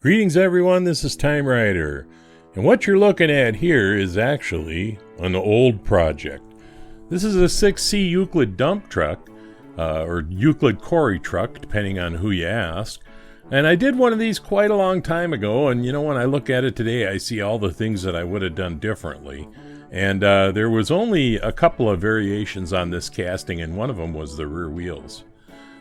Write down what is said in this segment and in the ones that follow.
Greetings everyone, this is TimeRider, and what you're looking at here is actually an old project. This is a 6C Euclid dump truck, or Euclid Quarry truck, depending on who you ask. And I did one of these quite a long time ago, and you know, when I look at it today, I see all the things that I would have done differently. And there was only a couple of variations on this casting, and one of them was the rear wheels.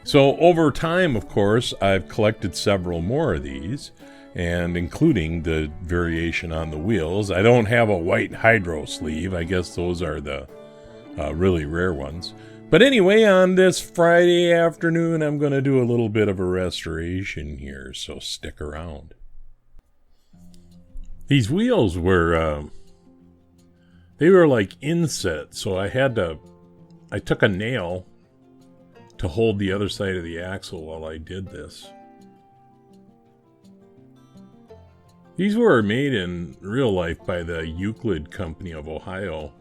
So over time, of course, I've collected several more of these, and including the variation on the wheels. I don't have a white hydro sleeve. I guess those are the really rare ones. But anyway, on this Friday afternoon, I'm going to do a little bit of a restoration here, so stick around. These wheels were, they were like inset, so I took a nail to hold the other side of the axle while I did this. These were made in real life by the Euclid Company of Ohio.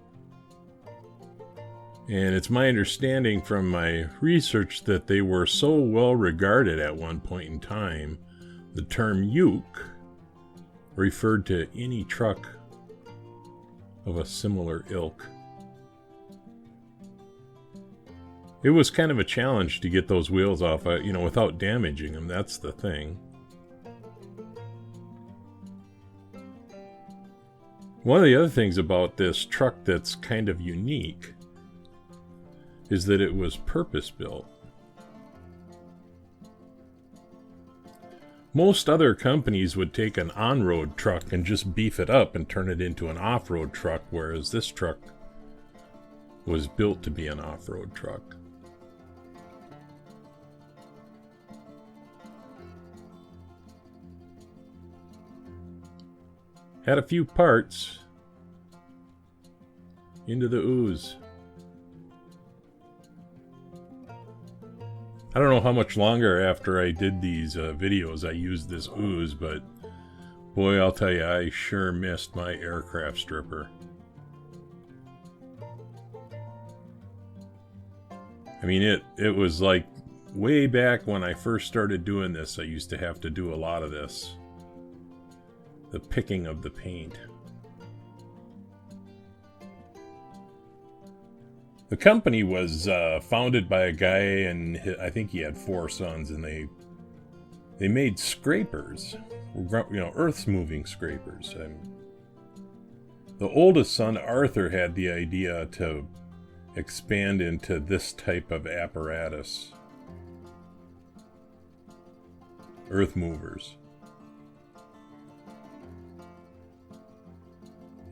And it's my understanding from my research that they were so well regarded at one point in time, the term Euc referred to any truck of a similar ilk. It was kind of a challenge to get those wheels off, without damaging them. That's the thing. One of the other things about this truck that's kind of unique is that it was purpose-built. Most other companies would take an on-road truck and just beef it up and turn it into an off-road truck, whereas this truck was built to be an off-road truck. Had a few parts into the ooze. I don't know how much longer after I did these videos I used this ooze, but boy, I'll tell you, I sure missed my aircraft stripper. I mean, it was like way back when I first started doing this, I used to have to do a lot of this. The picking of the paint. The company was founded by a guy, and I think he had 4 sons, and they made scrapers, earth's moving scrapers. The oldest son, Arthur, had the idea to expand into this type of apparatus. Earth movers.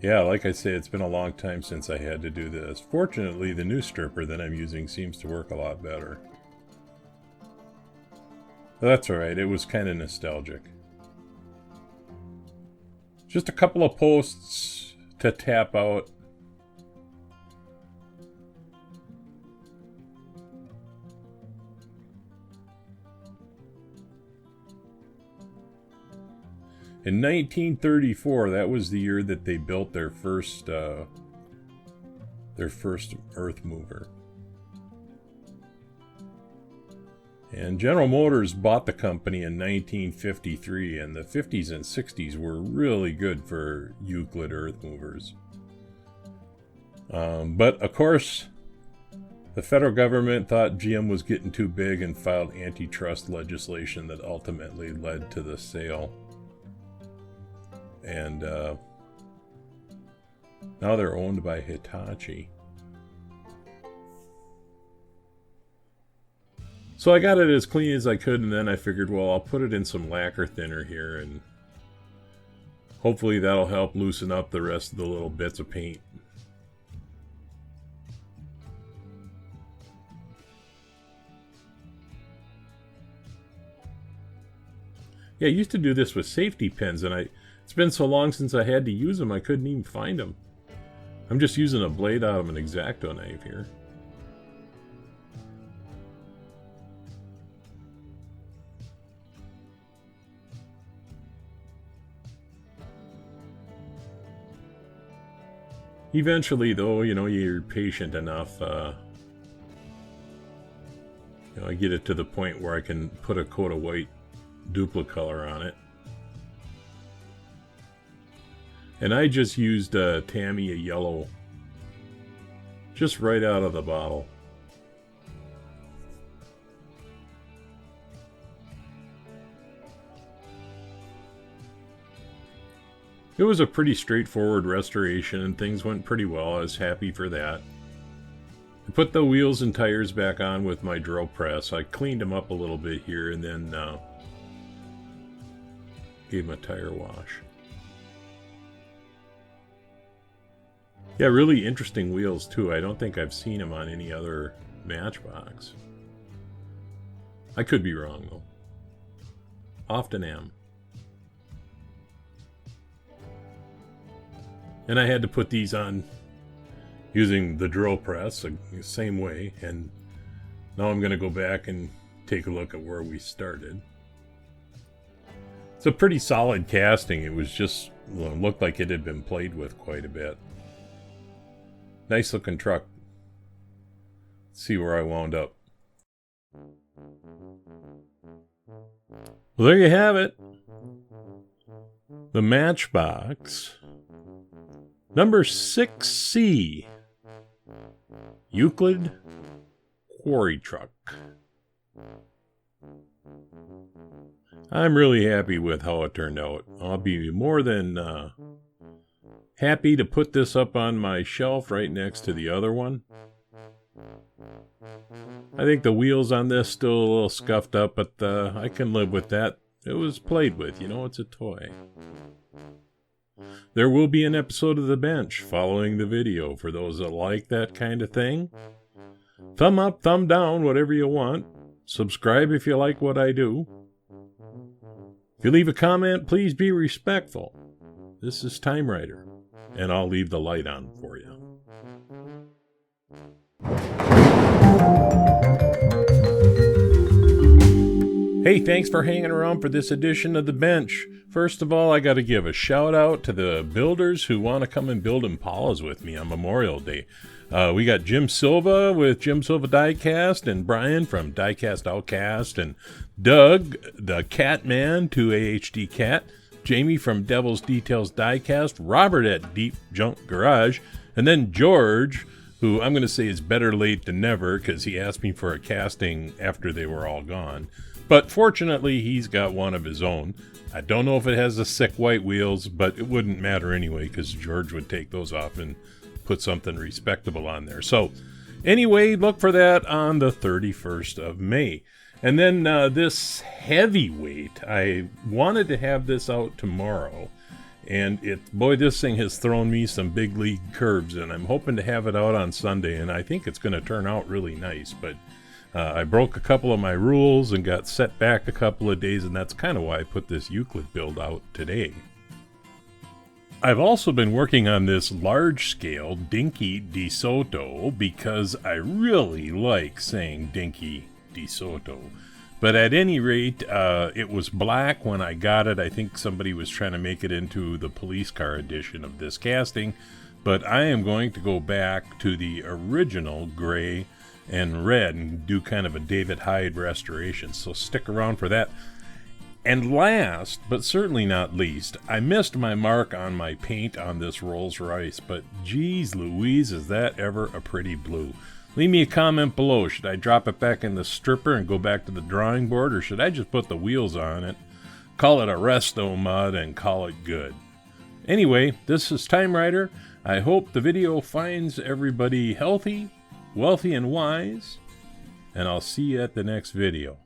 Yeah, like I say, it's been a long time since I had to do this. Fortunately, the new stripper that I'm using seems to work a lot better. But that's alright, it was kind of nostalgic. Just a couple of posts to tap out. In 1934, that was the year that they built their first earth mover. And General Motors bought the company in 1953, and the 50s and 60s were really good for Euclid earth movers. But of course, the federal government thought GM was getting too big and filed antitrust legislation that ultimately led to the sale. And now they're owned by Hitachi. So I got it as clean as I could, and then I figured, well, I'll put it in some lacquer thinner here, and hopefully that'll help loosen up the rest of the little bits of paint. Yeah, I used to do this with safety pins, and it's been so long since I had to use them, I couldn't even find them. I'm just using a blade out of an X-Acto knife here. Eventually, though, you know, you're patient enough. You know, I get it to the point where I can put a coat of white duplicolor on it. And I just used Tamiya yellow just right out of the bottle. It was a pretty straightforward restoration and things went pretty well. I was happy for that. I put the wheels and tires back on with my drill press. I cleaned them up a little bit here and then gave them a tire wash. Yeah, really interesting wheels too. I don't think I've seen them on any other Matchbox. I could be wrong though. Often am. And I had to put these on using the drill press the same way. And now I'm going to go back and take a look at where we started. It's a pretty solid casting. It was just, well, it looked like it had been played with quite a bit. Nice looking truck. Let's see where I wound up. Well, there you have it. The Matchbox. Number 6C. Euclid Quarry truck. I'm really happy with how it turned out. I'll be more than happy to put this up on my shelf right next to the other one. I think the wheels on this still a little scuffed up, but I can live with that. It was played with, you know, it's a toy. There will be an episode of The Bench following the video for those that like that kind of thing. Thumb up, thumb down, whatever you want. Subscribe if you like what I do. If you leave a comment, please be respectful. This is TimeRider, and I'll leave the light on for you. Hey, thanks for hanging around for this edition of The Bench. First of all, I got to give a shout out to the builders who want to come and build Impalas with me on Memorial Day. We got Jim Silva with Jim Silva Diecast, and Brian from Diecast Outcast, and Doug, the Cat Man, 2AHD Cat, Jamie from Devil's Details Diecast, Robert at Deep Junk Garage, and then George, who I'm going to say is better late than never because he asked me for a casting after they were all gone. But fortunately, he's got one of his own. I don't know if it has the sick white wheels, but it wouldn't matter anyway because George would take those off and put something respectable on there. So anyway, look for that on the 31st of May. And then this heavyweight, I wanted to have this out tomorrow. And boy, this thing has thrown me some big league curves, and I'm hoping to have it out on Sunday, and I think it's going to turn out really nice. But I broke a couple of my rules and got set back a couple of days, and that's kind of why I put this Euclid build out today. I've also been working on this large-scale Dinky DeSoto because I really like saying Dinky DeSoto. But at any rate, it was black when I got it. I think somebody was trying to make it into the police car edition of this casting. But I am going to go back to the original gray and red and do kind of a David Hyde restoration. So stick around for that. And last, but certainly not least, I missed my mark on my paint on this Rolls Royce. But geez Louise, is that ever a pretty blue. Leave me a comment below. Should I drop it back in the stripper and go back to the drawing board, or should I just put the wheels on it, call it a resto mod, and call it good? Anyway, this is TimeRider. I hope the video finds everybody healthy, wealthy, and wise, and I'll see you at the next video.